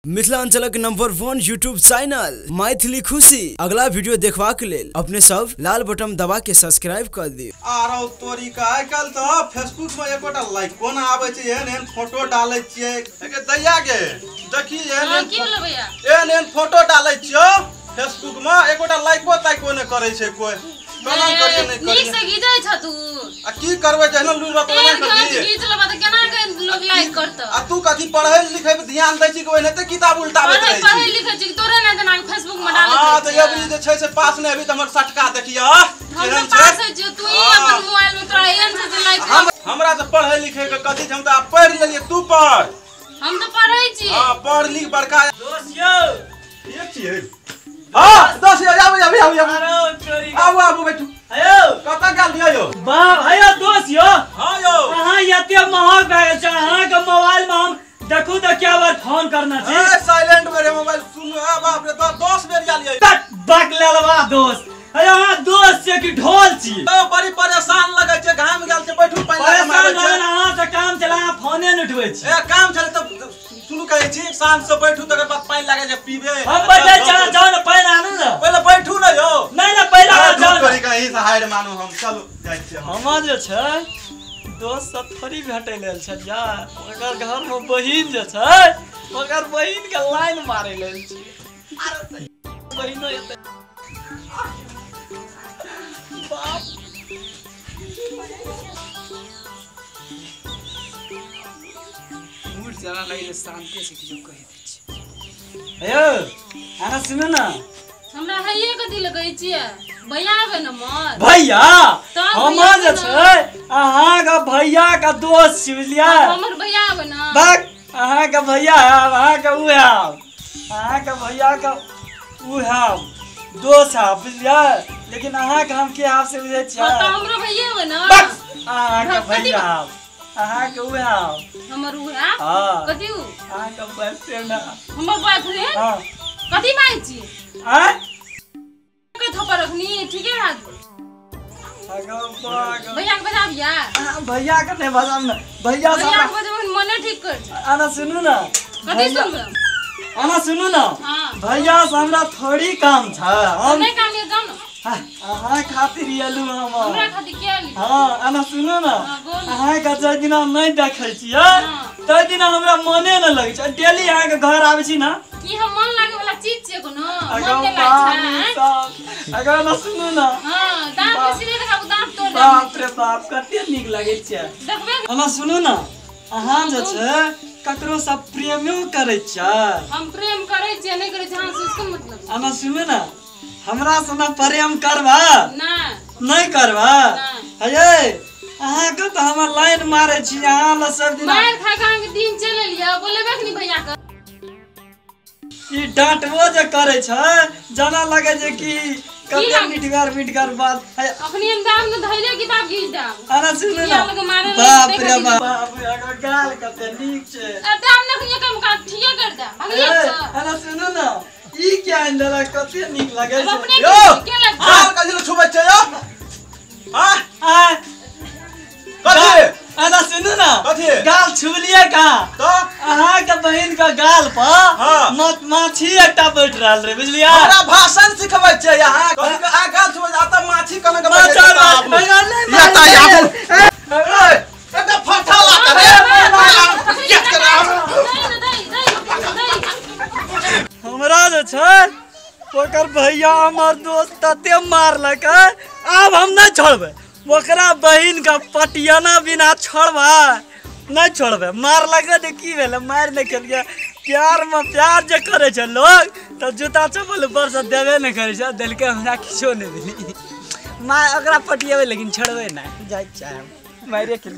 मिथिलांचलक number 1 YouTube channel Maithili खुशी अगला वीडियो देखबाक लेल अपने सब लाल बटन दबा के सब्सक्राइब कर दियौ। आरो तोरी का आजकल तो फेसबुक में एकोटा लाइक कोन आवे छै एहन फोटो डालै छियै एके दैया गे देखी एहन की होलो भैया एहन फोटो डालै छियो फेसबुक में एकोटा लाइको ताइ कोने करै छै कोइ कोना करिए नै करिए नीक से गीजै छ तू आ की करबै जहन लूर बात नै करिए गीज लेबा त केना के लोग लाइक करत आ तू कथि पढ़ै लिखै पे ध्यान दै छी कोइ नै त किताब उल्टाबैत रहै छी पढ़ै लिखै छी तोरे नै देना फेसबुक में डालै हां त ये भी जे छै से पास नै अभी त हमर सटका देखिया हम पास है जो तू ही अपन मोबाइल में तोरा एहन से लाइक हमरा त पढ़ै लिखै के कथि हम त पढ़ लेलिए तू पढ़ हम तो पढ़ै छी हां पढ़ लिख बड़का दोस्त यौ एक छियै हां दोस्त यौ आबो आबो बैठू आयो कत गेल दियो यो बाप आयो दोस्त यो हां यो अहाँ एते महग भए गेल छै अहाँ के मोबाइल में हम देखू त क्या बार फोन करना छै ए साइलेंट में रे मोबाइल सुन ए बाप रे 10 बेर गेल यो तक बक लेलवा दोस्त अयो अहाँ दोस्त छै कि ढोल छी ओ बड़ी परेशान लगै छै घाम गेल छै बैठू पानी परेशान होय ना अहाँ से काम चला अहाँ फोने न उठबै छी ए काम चले त सुनु कहै छी शाम से बैठू तकर बाद पानी लागे छै पीबे हम बैठे चला जाओ न पानी आनू न पहले बैठू न यो नहीं पहले जाओ करी कहीं से हाइर मानू हम चलो जाइ छी हम जे छै दोस्त सब थोड़ी भेटै लेल छै यार ओकर घर में बहिन जे छै ओकर बहिन के लाइन मारै लेल छी अरे बहिनो एते बाप मूड जरा लगे शांति से किछो कहि दै छी अयो आना सुनो ना हमरा हइये कथि लगै छियै भैया आबे न मोर भैया हमर जे छै अहाँ के भैया के दोस्त छी बुझलियै हमर भैया आबे न बक अहाँ के भैया है अहाँ के उ है अहाँ के भैया के उ है दोस्त है बुझलियै लेकिन अहाँ के हम के हाथ से बुझै छियै त हमरो भैया आबे न बक अहाँ के भैया अहाँ के उ है हमर उ है हां कथि उ अहाँ के बॉयफ्रेंड हमर बॉयफ्रेंड हां कथि मांगै छी हैं के थप्पड़ रखनी ठीके हाथ भैया के बजाबिया भैया के नहीं बजाम ना भैया भैया के बजाबन मने ठीक कर आना सुनू ना कथि सुनबे आना सुनू ना हां भैया से हमरा थोड़ी काम छै हम नहीं काम ये जानो अहाँ खातिर एलू हम हमरा खातिर के आली हां आना सुनू ना अहाँ के जे दिन नहीं देखै छियै तै दिन हमरा मने न लगै छै डेली अहाँ के घर आबै छी ना की हम मन लागे वाला चीज छै कोनो मन अगर के लागे छै अगर ना सुनू ना हां दांत के सीधे देखाबू दांत तोड़ दे बाप रे बाप कते नीक लागै छै देखबे आना सुनू ना अहाँ जे छै ककरो से प्रेमो करै छै हम प्रेम करै छियै नहीं करै छियै हां से इसका मतलब आना सुनू ना हमरा से ना प्रेम करबा ना नहीं करबा हे अहाँ के त हमर लाइन मारै छी अहाँ ल सब दिन मार खा खा के दिन चले लिया बोलेबे कि भैया के ई डांटबो जे करे छै जना लगे जे कि कते मिठगर बात अखनी हम दाम न धैले किताब घीच दाम अरे सुन ना बाप रे बाप अगर गाल कते नीक छै दाम न खिया कम का ठीक कर दे भगलिए अरे सुन ना ई क्या अंदर कते नीक लगे छै यो हां कजल छुबै छै यो हां हां कथि अरे सुन ना कथि गाल छुलिए का तो अहाँ के बहिन के गाल पर माछी एकटा बैठ रहल रे बुझलियै हमरा भाषण सिखबै छै यहाँ कथि के आ गाल छुबै आ त माछी कने के बैठ या त आबू एटा फटा ला रे गेट कर हमरा जे छै ओकर भैया हमर दोस्त तते मारलक अब हम नहीं छोड़बे ओकरा बहिन का पटियाना बिना छोड़बा नहीं छोड़बे मारलक त की भेले मार नहीं केलिए प्यार में प्यार जे करे छै लोग त जूता चप्पल ऊपर से देबे नहीं करे छै देलके हमरा किछो नहीं देली मार ओकरा पटियेबे लेकिन छोड़बे नहीं जाय चाहे मारे के